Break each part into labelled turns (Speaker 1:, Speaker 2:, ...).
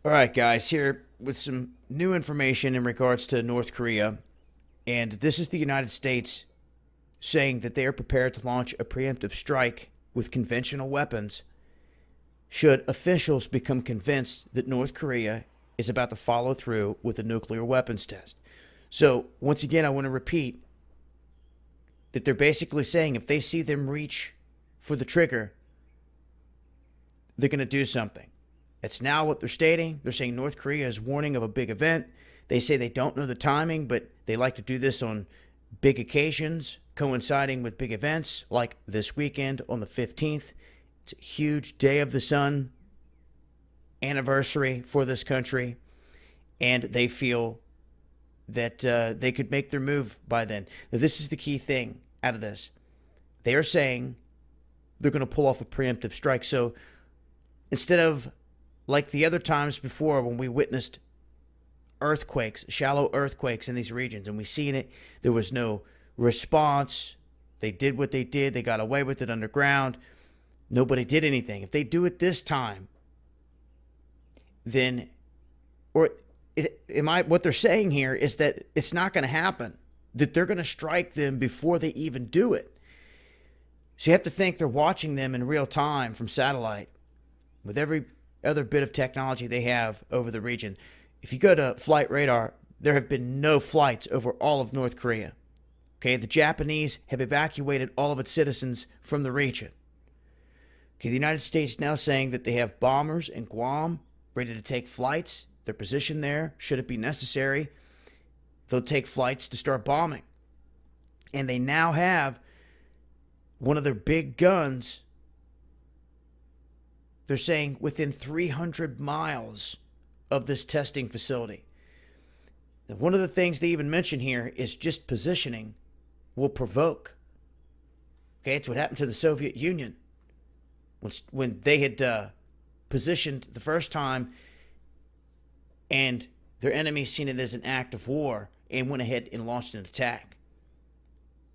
Speaker 1: All right, guys, here with some new information in regards to North Korea. And this is the United States saying that they are prepared to launch a preemptive strike with conventional weapons should officials become convinced that North Korea is about to follow through with a nuclear weapons test. So, once again, I want to repeat that they're basically saying if they see them reach for the trigger, they're going to do something. That's now what they're stating. They're saying North Korea is warning of a big event. They say they don't know the timing, but they like to do this on big occasions, coinciding with big events like this weekend on the 15th. It's a huge Day of the Sun anniversary for this country, and they feel that they could make their move by then. Now, this is the key thing out of this. They are saying they're going to pull off a preemptive strike. So instead of like the other times before when we witnessed earthquakes, shallow earthquakes in these regions, and we seen it, there was no response. They did what they did. They got away with it underground. Nobody did anything. If they do it this time, then, what they're saying here is that it's not going to happen, that they're going to strike them before they even do it. So you have to think they're watching them in real time from satellite with every other bit of technology they have over the region. If you go to flight radar, there have been no flights over all of North Korea. Okay, the Japanese have evacuated all of its citizens from the region. Okay, the United States now saying that they have bombers in Guam ready to take flights. They're positioned there. Should it be necessary, they'll take flights to start bombing. And they now have one of their big guns, they're saying, within 300 miles of this testing facility. Now, one of the things they even mention here is just positioning will provoke. Okay, it's what happened to the Soviet Union when they had positioned the first time and their enemies seen it as an act of war and went ahead and launched an attack.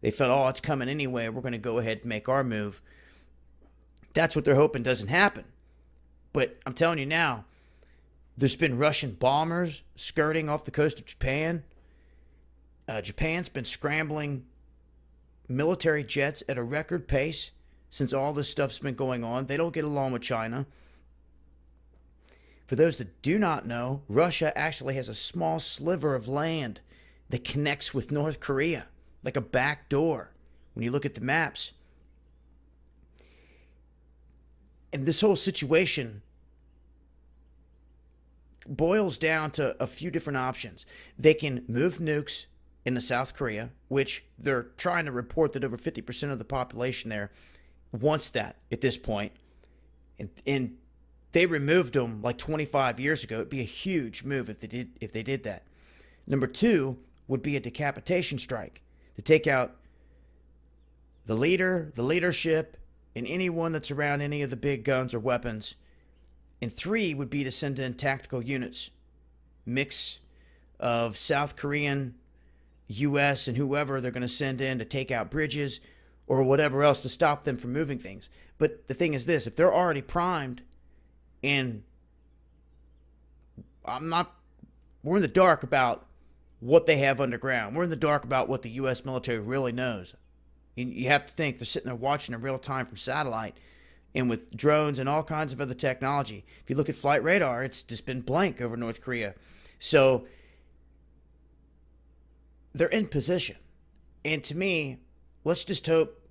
Speaker 1: They felt, oh, it's coming anyway. We're going to go ahead and make our move. That's what they're hoping doesn't happen. But I'm telling you now, there's been Russian bombers skirting off the coast of Japan. Japan's been scrambling military jets at a record pace since all this stuff's been going on. They don't get along with China. For those that do not know, Russia actually has a small sliver of land that connects with North Korea, like a back door, when you look at the maps. And this whole situation boils down to a few different options. They can move nukes into South Korea, which they're trying to report that over 50% of the population there wants that at this point. And they removed them like 25 years ago. It'd be a huge move if they did that. Number two would be a decapitation strike to take out the leader, the leadership, and anyone that's around any of the big guns or weapons. And three would be to send in tactical units, mix of South Korean, U.S., and whoever they're going to send in to take out bridges or whatever else to stop them from moving things. But the thing is this, if they're already primed and we're in the dark about what they have underground. We're in the dark about what the U.S. military really knows. You have to think they're sitting there watching in real time from satellite and with drones and all kinds of other technology. If you look at flight radar, it's just been blank over North Korea. So they're in position. And to me, let's just hope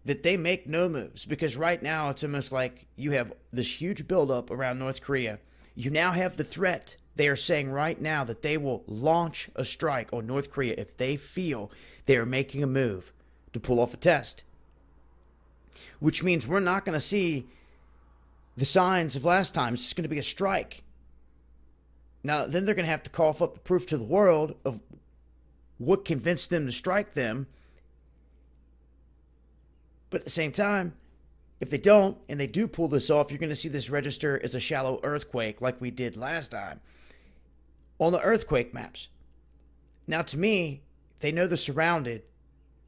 Speaker 1: that they make no moves, because right now it's almost like you have this huge buildup around North Korea. You now have the threat. They are saying right now that they will launch a strike on North Korea if they feel they are making a move to pull off a test. Which means we're not going to see the signs of last time. It's just going to be a strike. Now, then they're going to have to cough up the proof to the world of what convinced them to strike them. But at the same time, if they don't, and they do pull this off, you're going to see this register as a shallow earthquake like we did last time on the earthquake maps. Now, to me, if they know they're surrounded,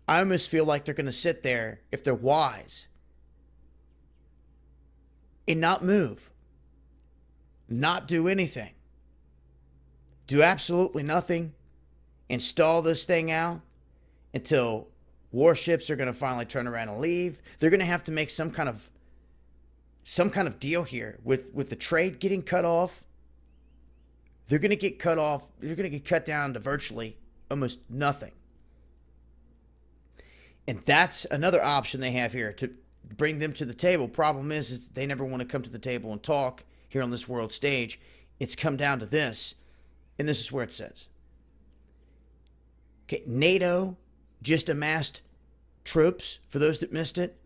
Speaker 1: I almost feel like they're going to sit there, if they're wise, and not move not do anything, do absolutely nothing, and stall this thing out until warships are going to finally turn around and leave. They're going to have to make some kind of deal here with the trade getting cut off. They're going to get cut off. They're going to get cut down to virtually almost nothing. And that's another option they have here to bring them to the table. Problem is they never want to come to the table and talk here on this world stage. It's come down to this, and this is where it says. Okay, NATO just amassed troops, for those that missed it.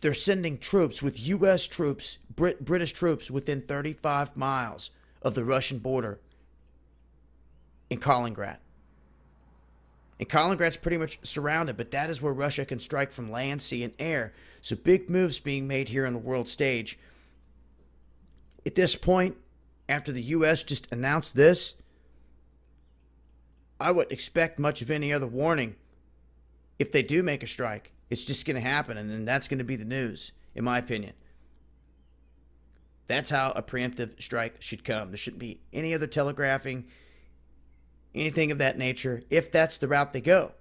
Speaker 1: They're sending troops with U.S. troops, British troops, within 35 miles of the Russian border in Kaliningrad. And Kaliningrad's pretty much surrounded, but that is where Russia can strike from land, sea, and air. So big moves being made here on the world stage. At this point, after the U.S. just announced this, I wouldn't expect much of any other warning. If they do make a strike, it's just going to happen, and then that's going to be the news, in my opinion. That's how a preemptive strike should come. There shouldn't be any other telegraphing, anything of that nature, if that's the route they go.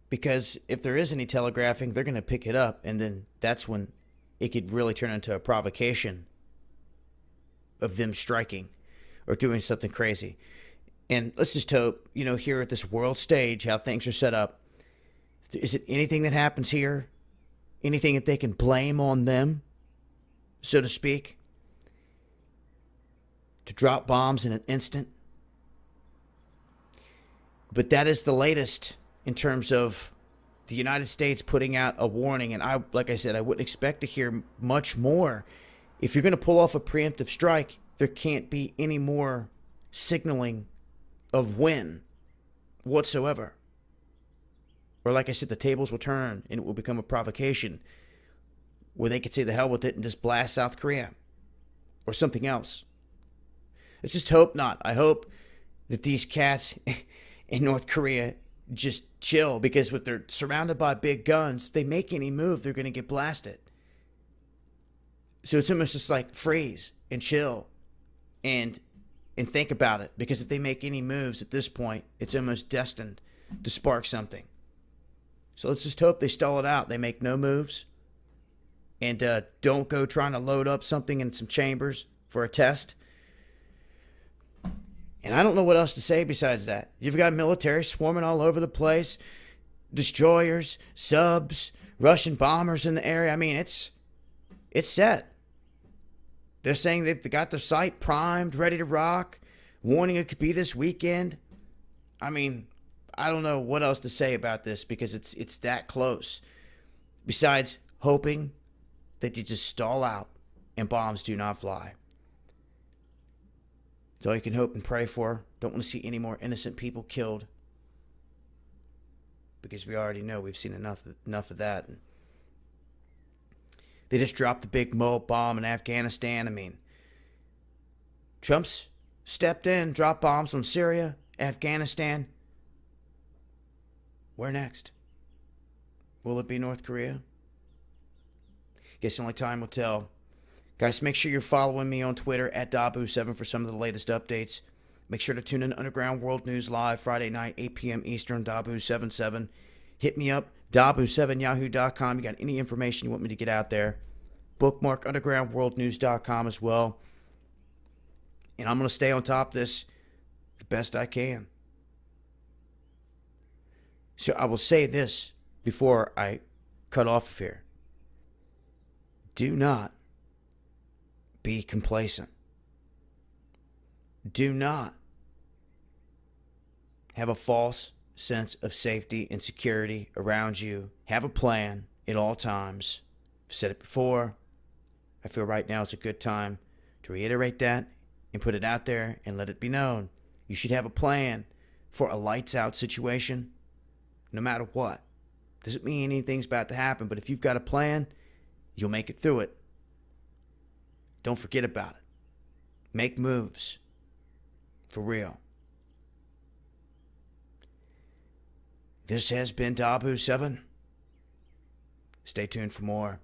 Speaker 1: Because if there is any telegraphing, they're going to pick it up, and then that's when it could really turn into a provocation of them striking or doing something crazy. And let's just hope, here at this world stage, how things are set up, is it anything that happens here, anything that they can blame on them, so to speak, to drop bombs in an instant? But that is the latest in terms of the United States putting out a warning. And like I said, I wouldn't expect to hear much more. If you're going to pull off a preemptive strike, there can't be any more signaling of when whatsoever. Or like I said, the tables will turn and it will become a provocation where they could say the hell with it and just blast South Korea or something else. Let's just hope not. I hope that these cats in North Korea just chill, because if they're surrounded by big guns, if they make any move, they're going to get blasted. So it's almost just like freeze and chill and think about it, because if they make any moves at this point, it's almost destined to spark something. So let's just hope they stall it out. They make no moves and don't go trying to load up something in some chambers for a test. And I don't know what else to say besides that. You've got military swarming all over the place, destroyers, subs, Russian bombers in the area. I mean, it's set. They're saying they've got their site primed, ready to rock, warning it could be this weekend. I mean, I don't know what else to say about this, because it's that close. Besides hoping that you just stall out and bombs do not fly. It's all you can hope and pray for. Don't want to see any more innocent people killed, because we already know we've seen enough of that. And they just dropped the big Moab bomb in Afghanistan. I mean, Trump's stepped in, dropped bombs on Syria, Afghanistan. Where next? Will it be North Korea? Guess only time will tell. Guys, make sure you're following me on Twitter at Dabu7 for some of the latest updates. Make sure to tune in to Underground World News Live Friday night, 8 p.m. Eastern, Dabu77. Hit me up, Dabu7yahoo.com. You got any information you want me to get out there. Bookmark undergroundworldnews.com as well. And I'm going to stay on top of this the best I can. So I will say this before I cut off of here. Do not be complacent. Do not have a false sense of safety and security around you. Have a plan at all times. I've said it before. I feel right now is a good time to reiterate that and put it out there and let it be known. You should have a plan for a lights out situation, no matter what. Doesn't mean anything's about to happen, but if you've got a plan, you'll make it through it. Don't forget about it. Make moves. For real. This has been Dabu7. Stay tuned for more.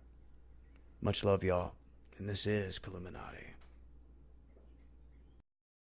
Speaker 1: Much love, y'all. And this is Illuminati.